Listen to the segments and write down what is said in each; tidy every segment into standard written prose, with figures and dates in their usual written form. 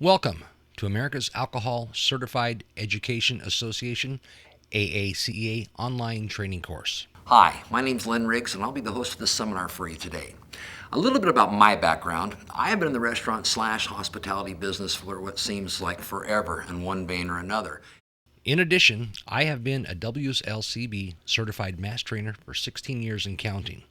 Welcome to America's Alcohol Certified Education Association, AACEA online training course. Hi, my name's Len Riggs, and I'll be the host of this seminar for you today. A little bit about my background. I have been in the restaurant/hospitality business for what seems like forever in one vein or another. In addition, I have been a WSLCB certified mass trainer for 16 years and counting.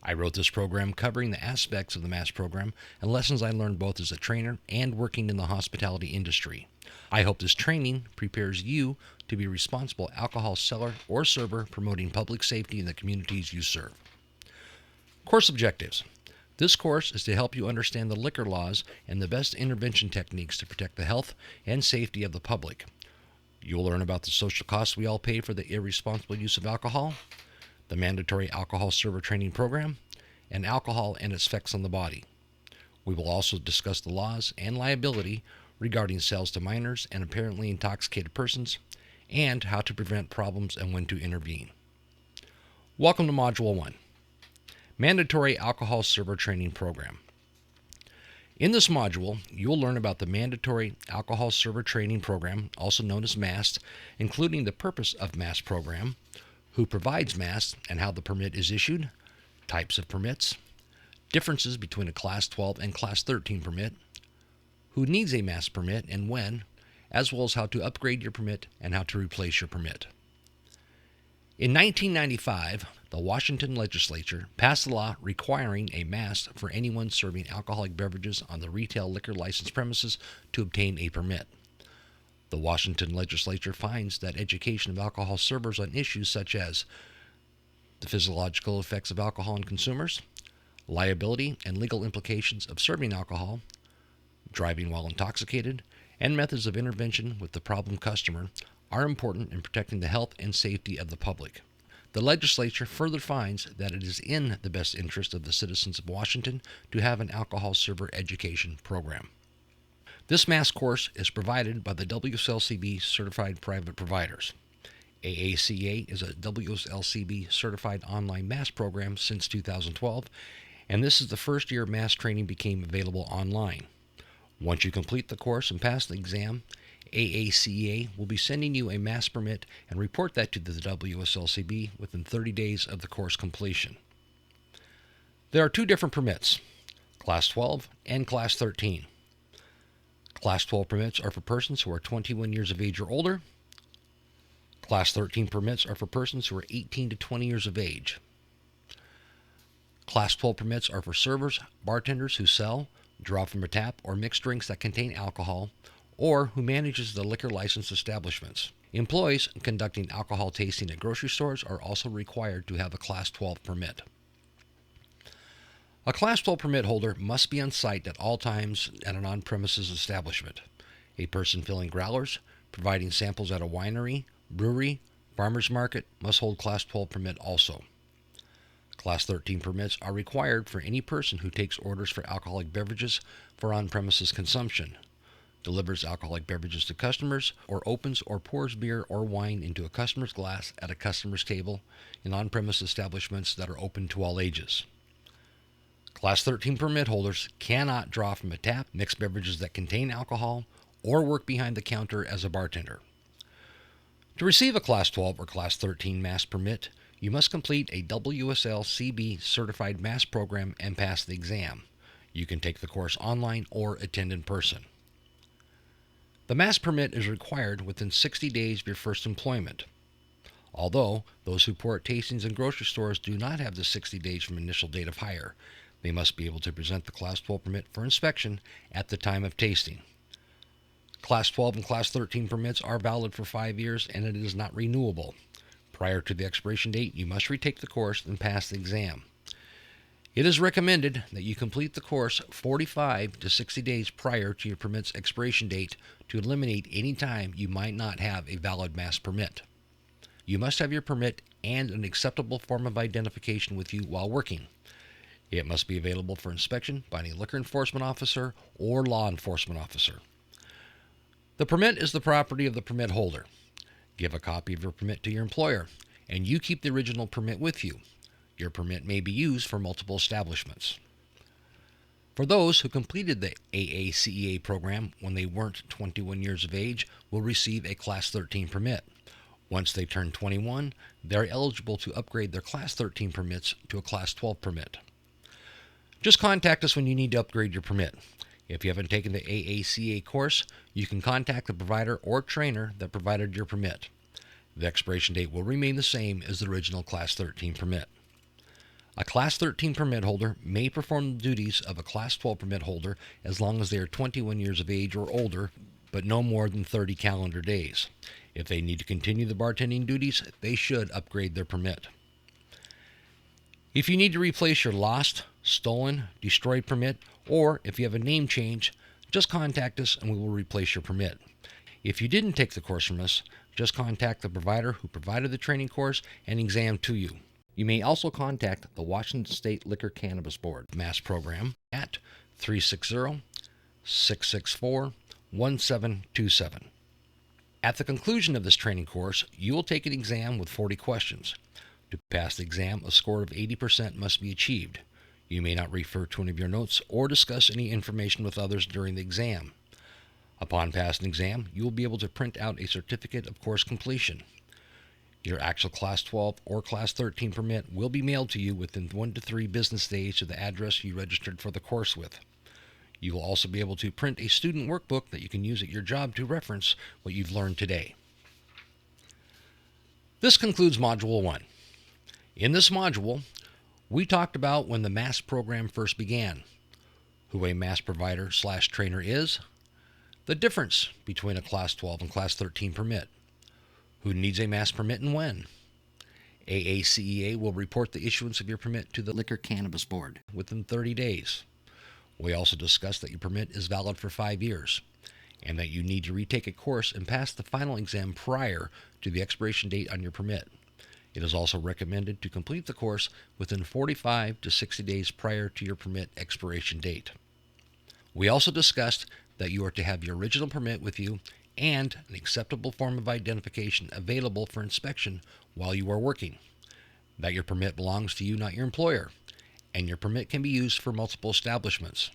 I wrote this program covering the aspects of the mass program and lessons I learned both as a trainer and working in the hospitality industry. I hope this training prepares you to be a responsible alcohol seller or server promoting public safety in the communities you serve. Course objectives. This course is to help you understand the liquor laws and the best intervention techniques to protect the health and safety of the public. You'll learn about the social costs we all pay for the irresponsible use of alcohol, the mandatory alcohol server training program, and alcohol and its effects on the body. We will also discuss the laws and liability regarding sales to minors and apparently intoxicated persons, and how to prevent problems and when to intervene. Welcome to Module 1, Mandatory Alcohol Server Training Program. In this module, you'll learn about the Mandatory Alcohol Server Training Program, also known as MAST, including the purpose of MAST program, who provides MAST and how the permit is issued, types of permits, differences between a Class 12 and Class 13 permit, who needs a MAST permit and when, as well as how to upgrade your permit and how to replace your permit. In 1995, the Washington legislature passed a law requiring a MAST for anyone serving alcoholic beverages on the retail liquor license premises to obtain a permit. The Washington legislature finds that education of alcohol servers on issues such as the physiological effects of alcohol on consumers, liability and legal implications of serving alcohol, driving while intoxicated, and methods of intervention with the problem customer are important in protecting the health and safety of the public. The legislature further finds that it is in the best interest of the citizens of Washington to have an alcohol server education program. This MAST course is provided by the WSLCB certified private providers. AACA is a WSLCB certified online MAST program since 2012, and this is the first year MAST training became available online. Once you complete the course and pass the exam, AACA will be sending you a MAST permit and report that to the WSLCB within 30 days of the course completion. There are two different permits, Class 12 and Class 13. Class 12 permits are for persons who are 21 years of age or older. Class 13 permits are for persons who are 18 to 20 years of age. Class 12 permits are for servers, bartenders who sell, draw from a tap, or mix drinks that contain alcohol, or who manages the liquor license establishments. Employees conducting alcohol tasting at grocery stores are also required to have a Class 12 permit. A Class 12 permit holder must be on site at all times at an on-premises establishment. A person filling growlers, providing samples at a winery, brewery, farmer's market must hold Class 12 permit also. Class 13 permits are required for any person who takes orders for alcoholic beverages for on-premises consumption, delivers alcoholic beverages to customers, or opens or pours beer or wine into a customer's glass at a customer's table in on-premise establishments that are open to all ages. Class 13 permit holders cannot draw from a tap, mix beverages that contain alcohol, or work behind the counter as a bartender. To receive a Class 12 or Class 13 MAST permit, you must complete a WSL-CB certified MAST program and pass the exam. You can take the course online or attend in person. The MAST permit is required within 60 days of your first employment. Although those who pour at tastings in grocery stores do not have the 60 days from initial date of hire, they must be able to present the Class 12 permit for inspection at the time of tasting. Class 12 and Class 13 permits are valid for 5 years and it is not renewable. Prior to the expiration date, you must retake the course and pass the exam. It is recommended that you complete the course 45 to 60 days prior to your permit's expiration date to eliminate any time you might not have a valid MAST permit. You must have your permit and an acceptable form of identification with you while working. It must be available for inspection by any liquor enforcement officer or law enforcement officer. The permit is the property of the permit holder. Give a copy of your permit to your employer, and you keep the original permit with you. Your permit may be used for multiple establishments. For those who completed the AACEA program when they weren't 21 years of age will receive a Class 13 permit. Once they turn 21, they're eligible to upgrade their Class 13 permits to a Class 12 permit. Just contact us when you need to upgrade your permit. If you haven't taken the AACA course, you can contact the provider or trainer that provided your permit. The expiration date will remain the same as the original Class 13 permit. A Class 13 permit holder may perform the duties of a Class 12 permit holder as long as they are 21 years of age or older, but no more than 30 calendar days. If they need to continue the bartending duties, they should upgrade their permit. If you need to replace your lost, stolen, destroyed permit, or if you have a name change, just contact us and we will replace your permit. If you didn't take the course from us, just contact the provider who provided the training course and exam to you. You may also contact the Washington State Liquor Cannabis Board MASS program at 360-664-1727. At the conclusion of this training course, you will take an exam with 40 questions. To pass the exam, a score of 80% must be achieved. You may not refer to any of your notes or discuss any information with others during the exam. Upon passing the exam, you will be able to print out a certificate of course completion. Your actual Class 12 or Class 13 permit will be mailed to you within 1 to 3 business days to the address you registered for the course with. You will also be able to print a student workbook that you can use at your job to reference what you've learned today. This concludes Module 1. In this module, we talked about when the MASS program first began, who a MASS provider/trainer is, the difference between a Class 12 and Class 13 permit, who needs a MASS permit and when. AACEA will report the issuance of your permit to the Liquor Cannabis Board within 30 days. We also discussed that your permit is valid for 5 years and that you need to retake a course and pass the final exam prior to the expiration date on your permit. It is also recommended to complete the course within 45 to 60 days prior to your permit expiration date. We also discussed that you are to have your original permit with you and an acceptable form of identification available for inspection while you are working, that your permit belongs to you, not your employer, and your permit can be used for multiple establishments.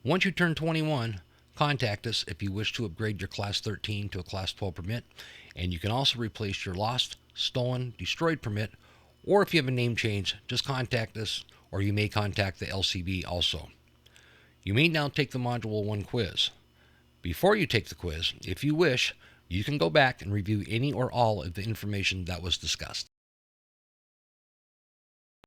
Once you turn 21, contact us if you wish to upgrade your Class 13 to a Class 12 permit, and you can also replace your lost, stolen, destroyed permit, or if you have a name change, just contact us, or you may contact the LCB also. You may now take the Module 1 quiz. Before you take the quiz, if you wish, you can go back and review any or all of the information that was discussed.